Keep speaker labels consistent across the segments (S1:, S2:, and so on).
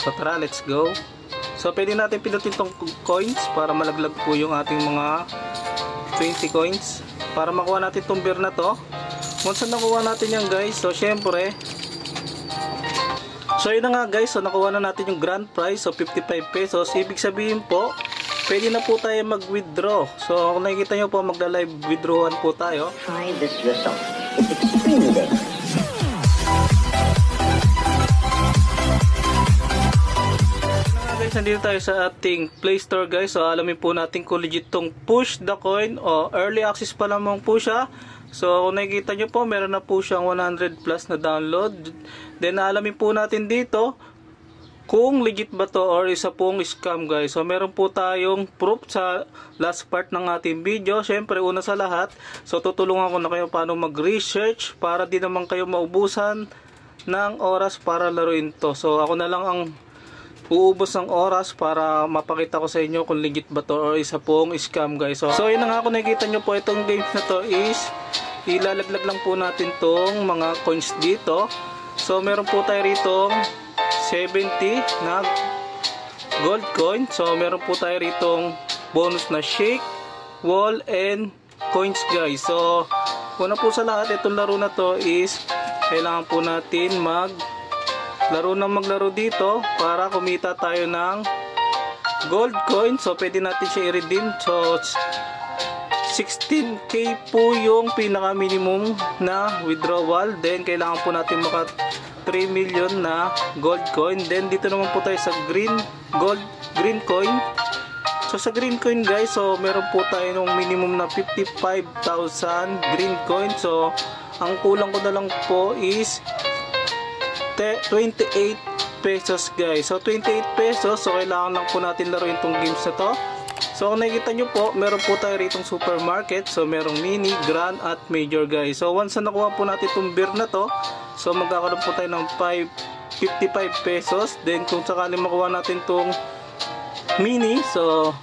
S1: So tara, let's go. So pwede natin pinutin tong coins para malaglag po yung ating mga 20 coins. Para makuha natin tong beer na to. Once na nakuha natin yan guys, so syempre, so yun na nga guys, so nakuha na natin yung grand prize, so 55 pesos. Ibig sabihin po, pwede na po tayo mag-withdraw. So kung nakikita nyo po, magla-live withdrawan po tayo.
S2: Try this yourself. It's extremely dangerous.
S1: Guys, nandito tayo sa ating Play Store guys. So alamin po natin kung legit tong Push the Coin o early access pa lamang po siya. So kung nakikita nyo po, meron na po siyang 100 plus na download. Then alamin po natin dito kung legit ba to or isa pong scam guys. So meron po tayong proof sa last part ng ating video. Syempre una sa lahat, so tutulungan ko na kayo paano mag-research para di naman kayo maubusan ng oras para laruin to. So ako na lang ang uubos ng oras para mapakita ko sa inyo kung legit ba to or isa pong scam guys. So yun na nga, kung nakikita nyo po itong games na to is ilalaglag lang po natin tong mga coins dito. So meron po tayo rito 70 na gold coin. So meron po tayo rito bonus na shake, wall, and coins guys. So una po sa lahat, itong laro na to is kailangan po natin maglaro dito para kumita tayo ng gold coin. So pwede natin siya i-redeem. So 16k po yung pinaka minimum na withdrawal. Then kailangan po natin maka 3 million na gold coin. Then dito naman po tayo sa green coin. So sa green coin guys, so meron po tayo ng minimum na 55,000 green coin. So ang kulang ko na lang po is 28 pesos guys. So 28 pesos, so kailangan lang po natin laruin tong games na to. So kung nakikita nyo po, meron po tayo rito supermarket. So merong mini, grand at major guys. So once na nakuha po natin itong beer na to, so magkakaroon po tayo ng 55 pesos. Then kung sakaling makuha natin itong mini, so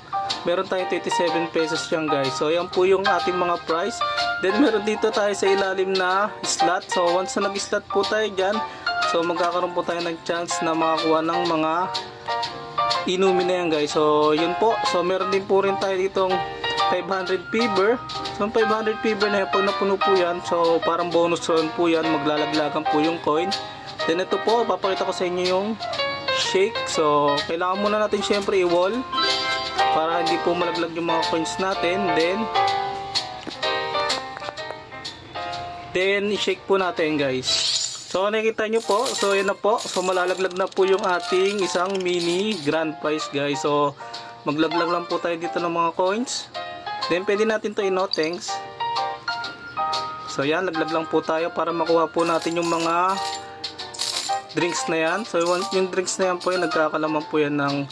S1: meron tayong 27 pesos yan guys. So yan po yung ating mga price. Then meron dito tayo sa ilalim na slot. So once na nag-slot po tayo dyan, so magkakaroon po tayo ng chance na makakuha ng mga inumin na yan guys. So yun po. So meron din po rin tayo ditong 500 fever. So 500 fever na yan, pag napuno po yan, so parang bonus round po yan, maglalaglagan po yung coin. Then ito po, papakita ko sa inyo yung shake. So kailangan muna natin syempre i-wall para hindi po malaglag yung mga coins natin. Then i-shake po natin guys. So nakikita nyo po, so yan na po. So malalaglag na po yung ating isang mini grand prize guys. So maglaglag lang po tayo dito ng mga coins. Then pwede natin to no thanks. So yan, laglag lang po tayo para makuha po natin yung mga drinks na yan. So yung drinks na yan po, nagkakalaman po yan ng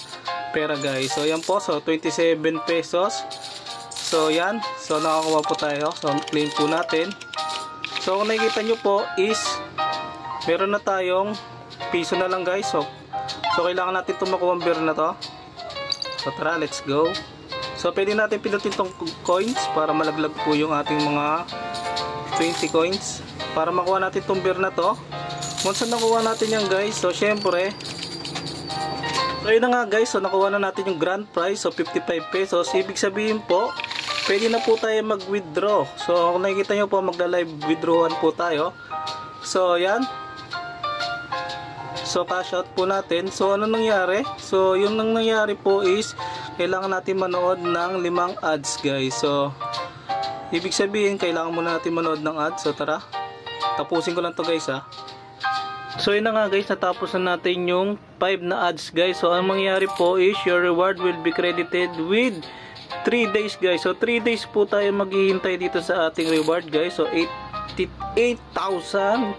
S1: pera guys. So yan po, so 27 pesos. So yan, so nakakuha po tayo. So claim po natin. So kung nakikita nyo po is meron na tayong piso na lang guys. So kailangan natin itong makuha ang beer na to. So tara, let's go. So pwede natin pinutin itong coins para malaglag po yung ating mga 20 coins. Para makuha natin itong beer na to. Once na nakuha natin yan guys, so syempre, so yun na nga guys, so nakuha na natin yung grand prize, so 55 pesos. Ibig sabihin po, pwede na po tayo mag-withdraw. So kung nakikita nyo po, magla-live withdrawan po tayo. So yan. So cash out po natin. So ano nangyari? So yung nangyari po is kailangan natin manood ng 5 ads guys. So ibig sabihin kailangan muna natin manood ng ads. So tara, tapusin ko lang to guys ha. So yun na nga guys, natapos na natin yung 5 na ads guys. So ang mangyayari po is your reward will be credited with 3 days guys. So 3 days po tayo maghihintay dito sa ating reward guys. So 8,000.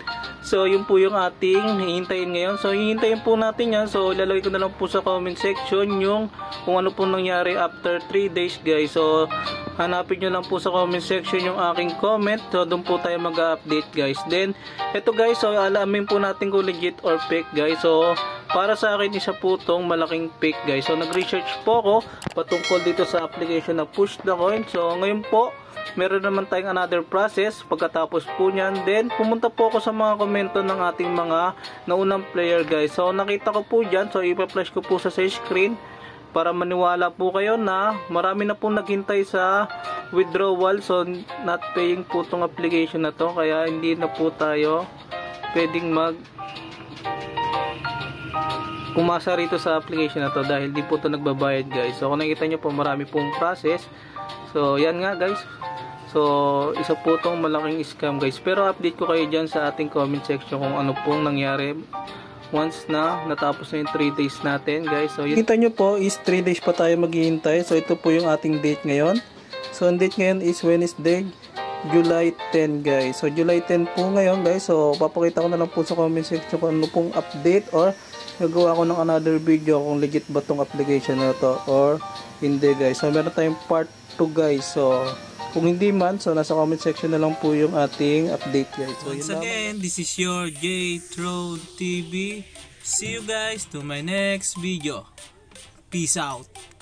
S1: So yun po yung ating hihintayin ngayon. So hihintayin po natin yan. So ilalagay ko na lang po sa comment section yung kung ano po nangyari after 3 days guys. So hanapin nyo lang po sa comment section yung aking comment. So doon po tayo mag-update guys. Then ito guys, so alamin po natin kung legit or fake guys. So para sa akin isa po tong malaking fake guys. So nag-research po ako patungkol dito sa application na Push the Coin. So ngayon po meron naman tayong another process pagkatapos po nyan. Then pumunta po ako sa mga komento ng ating mga naunang player guys. So nakita ko po dyan, so ipa-flash ko po sa screen para maniwala po kayo na marami na po naghintay sa withdrawal. So not paying po tong application na to, kaya hindi na po tayo pwedeng pumasa rito sa application na to dahil di po to nagbabayad guys. So kung nakita nyo po marami pong process. So yan nga guys, so isa po tong malaking scam guys. Pero update ko kayo dyan sa ating comment section kung ano pong nangyari once na natapos na yung 3 days natin guys. So kita nyo po is 3 days pa tayo maghihintay. So ito po yung ating date ngayon. So ang date ngayon is Wednesday, July 10 guys. So July 10 po ngayon guys. So papakita ko na lang po sa comment section kung ano pong update or nagawa ko ng another video kung legit ba tong application na to or hindi guys. So meron tayong part 2 guys. So kung hindi man, so nasa comment section na lang po yung ating update guys. So once again, this is your J-Throne TV. See you guys to my next video. Peace out.